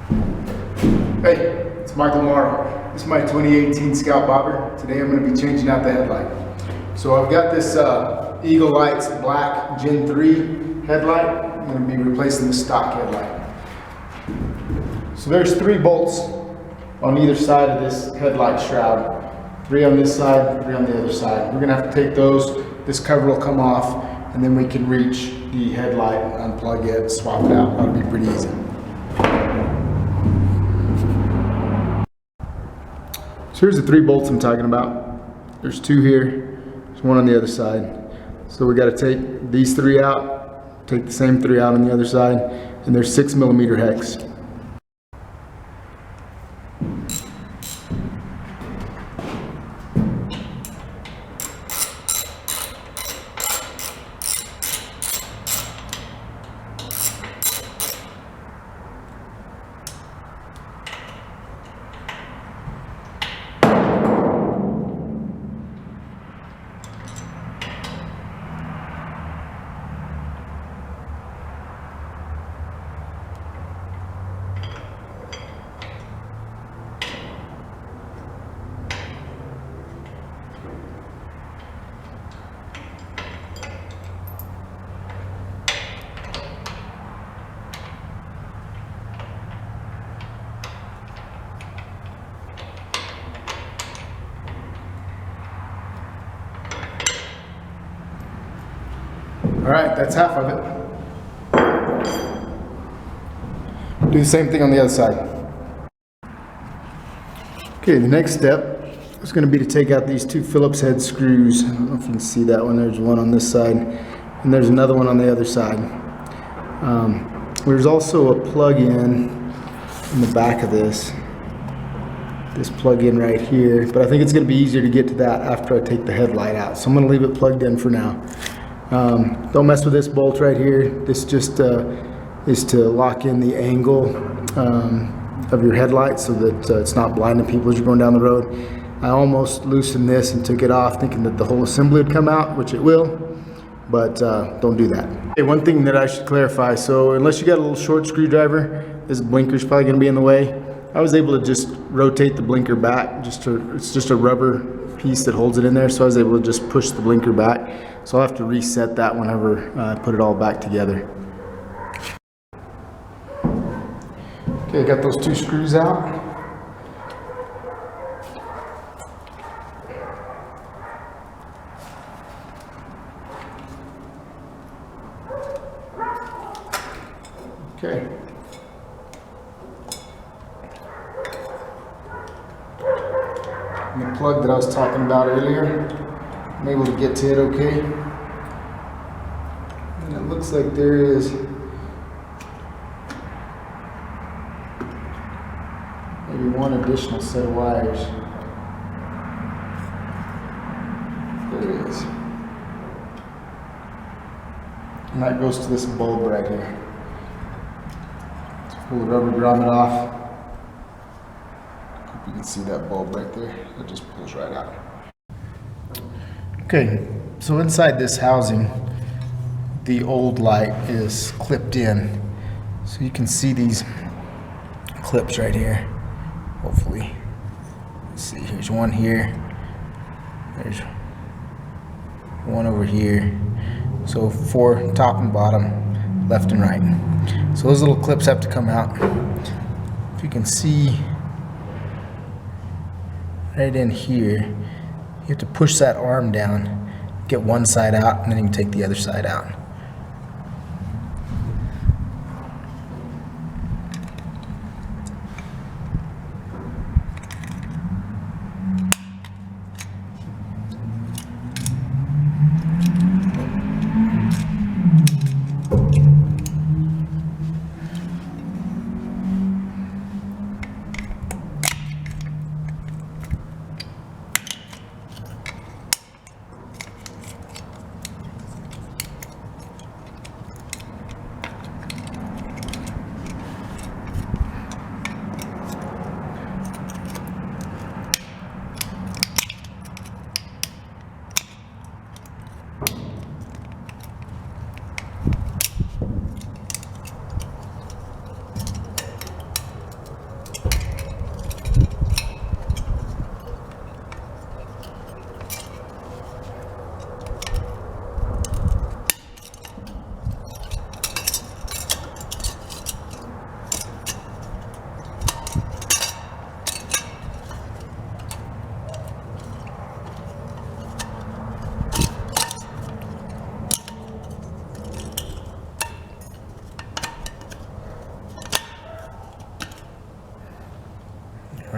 Hey, it's Michael Morrow. This is my 2018 Scout Bobber. Today I'm going to be changing out the headlight. So I've got this Eagle Lights Black Gen 3 headlight. I'm going to be replacing the stock headlight. So there's 3 bolts on either side of this headlight shroud. 3 on this side, 3 on the other side. We're going to have to take those. This cover will come off, and then we can reach the headlight, unplug it, swap it out. That'll be pretty easy. So here's the 3 bolts I'm talking about. There's 2 here, there's 1 on the other side. So we got to take these 3 out, take the same 3 out on the other side, and there's 6mm hex. All right, that's half of it. Do the same thing on the other side. Okay, the next step is going to be to take out these 2 Phillips head screws. I don't know if you can see that one. There's one on this side, and there's another one on the other side. There's also a plug-in in the back of this plug-in right here, but I think it's going to be easier to get to that after I take the headlight out. So I'm going to leave it plugged in for now. Don't mess with this bolt right here. This just is to lock in the angle of your headlight so that it's not blinding people as you're going down the road. I almost loosened this and took it off thinking that the whole assembly would come out, which it will, but don't do that. Okay, one thing that I should clarify, so unless you got a little short screwdriver, this blinker's probably going to be in the way. I was able to just rotate the blinker back. It's just a rubber piece that holds it in there, so I was able to just push the blinker back. So I'll have to reset that whenever I put it all back together. Okay, got those 2 screws out. Okay. And the plug that I was talking about earlier, I'm able to get to it okay. And it looks like there is maybe 1 additional set of wires. There it is. And that goes to this bulb right here. Let's pull the rubber grommet off. Hope you can see that bulb right there. It just pulls right out. Okay, so inside this housing, the old light is clipped in. So you can see these clips right here, hopefully. Let's see, here's 1 here. There's 1 over here. So 4 top and bottom, left and right. So those little clips have to come out. If you can see right in here, you have to push that arm down, get one side out, and then you can take the other side out.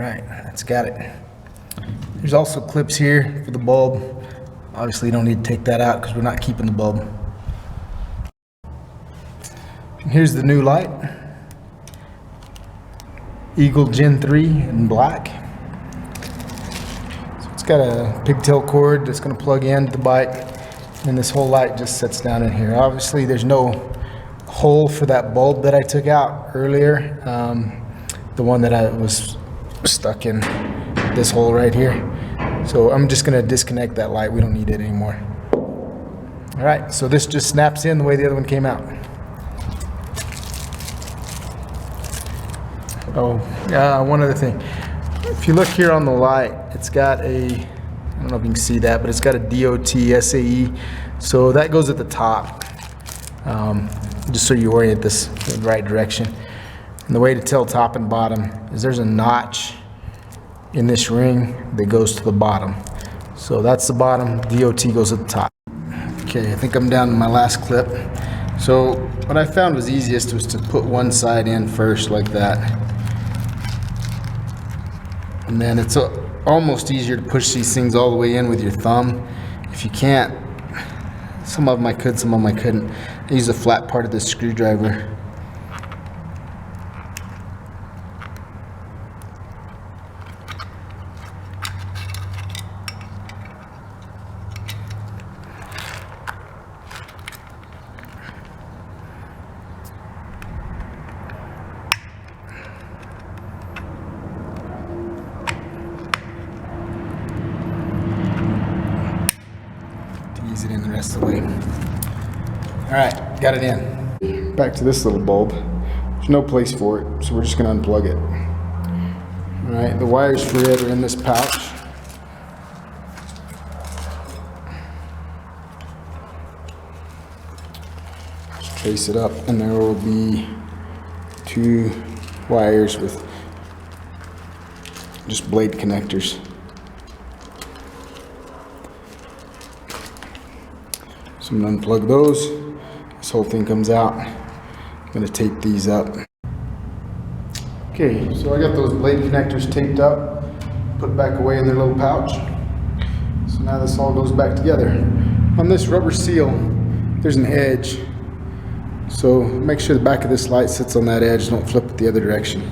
right, that's got it. There's also clips here for the bulb. Obviously you don't need to take that out because we're not keeping the bulb. And here's the new light. Eagle Gen 3 in black. So it's got a pigtail cord that's going to plug into the bike, and this whole light just sits down in here. Obviously there's no hole for that bulb that I took out earlier, the one that I was stuck in this hole right here. So I'm just going to disconnect that light. We don't need it anymore. All right, so this just snaps in the way the other one came out. Oh, one other thing. If you look here on the light, it's got a, I don't know if you can see that, but it's got a DOT SAE. So that goes at the top, just so you orient this in the right direction. And the way to tell top and bottom is there's a notch in this ring that goes to the bottom. So that's the bottom, DOT goes at the top. Okay, I think I'm down to my last clip. So what I found was easiest was to put one side in first like that. And then it's almost easier to push these things all the way in with your thumb. If you can't, some of them I could, some of them I couldn't. I use the flat part of this screwdriver. Ease it in the rest of the way. All right, got it in. Back to this little bulb. There's no place for it, so we're just gonna unplug it. All right, the wires for it are in this pouch. Just trace it up, and there will be 2 wires with just blade connectors. So I'm going to unplug those. This whole thing comes out. I'm going to tape these up. Okay, so I got those blade connectors taped up, put back away in their little pouch. So now this all goes back together. On this rubber seal, there's an edge. So make sure the back of this light sits on that edge, don't flip it the other direction.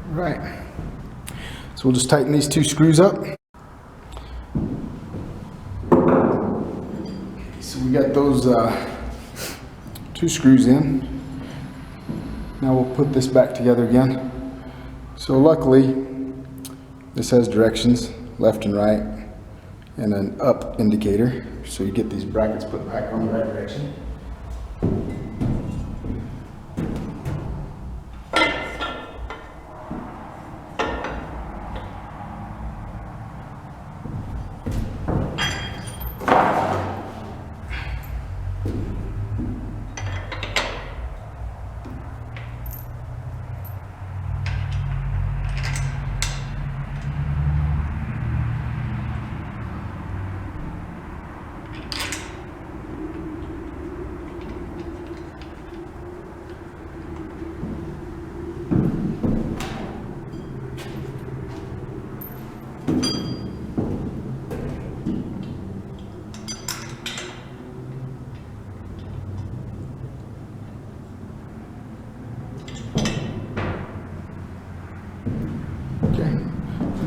Right, so we'll just tighten these 2 screws up. So we got those 2 screws in. Now we'll put this back together again. So luckily, this has directions, left and right, and an up indicator. So you get these brackets put back on the right direction.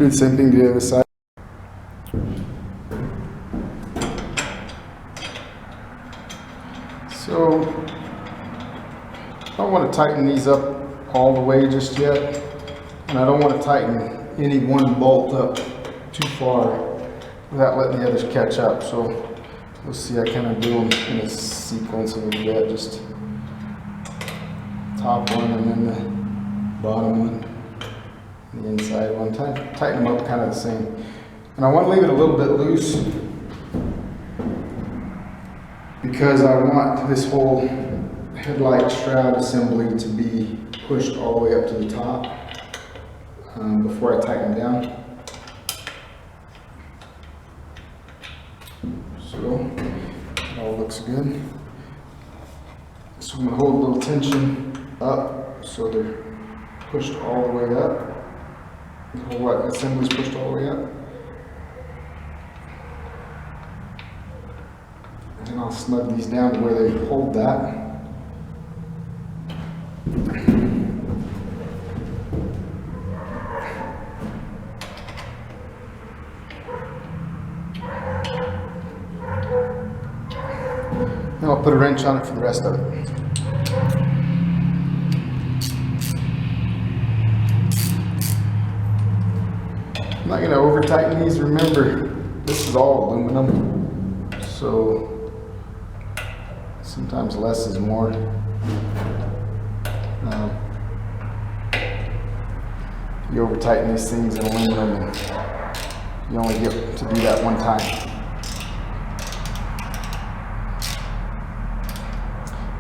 Do the same thing to the other side. So I don't want to tighten these up all the way just yet, and I don't want to tighten any one bolt up too far without letting the others catch up. So we'll see, I kind of do them in a sequence a little bit, just top one and then the bottom one, the inside one. Tighten them up kind of the same. And I want to leave it a little bit loose because I want this whole headlight shroud assembly to be pushed all the way up to the top before I tighten down. So it all looks good. So I'm going to hold a little tension up so they're pushed all the way up. The whole assembly is pushed all the way up. And I'll snug these down to where they hold that. Then I'll put a wrench on it for the rest of it. I'm not going to over tighten these. Remember, this is all aluminum, so sometimes less is more. You over tighten these things in aluminum and you only get to do that one time.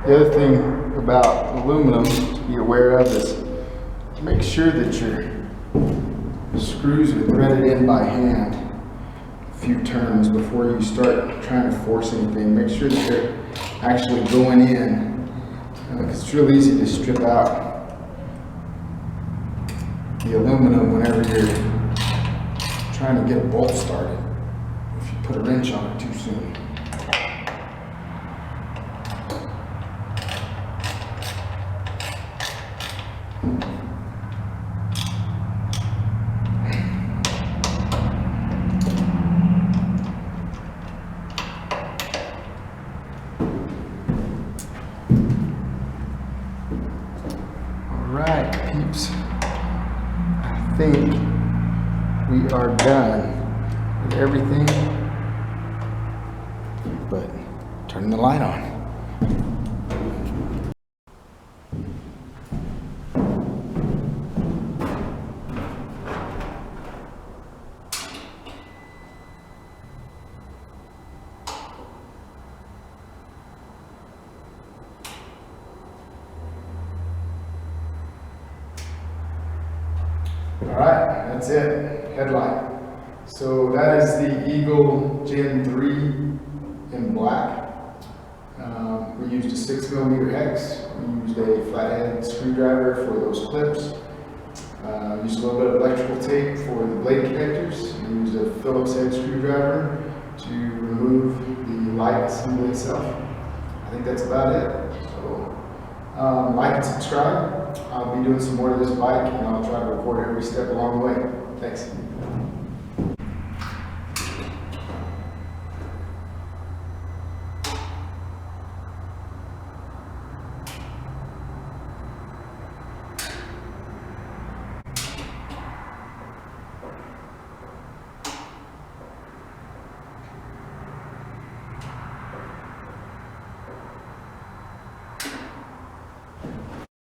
The other thing about aluminum to be aware of is make sure that your screws are threaded in by hand a few turns before you start trying to force anything. Make sure that they're actually going in, because it's real easy to strip out the aluminum whenever you're trying to get a bolt started if you put a wrench on it too soon. Alright, peeps. I think we are done with everything but turning the light on. Alright, that's it, headlight. So that is the Eagle Gen 3 in black. We used a 6mm hex. We used a flathead screwdriver for those clips. Used a little bit of electrical tape for the blade connectors. We used a Phillips head screwdriver to remove the light assembly itself. I think that's about it. So, like and subscribe. I'll be doing some more to this bike and I'll try to record every step along the way. Thanks.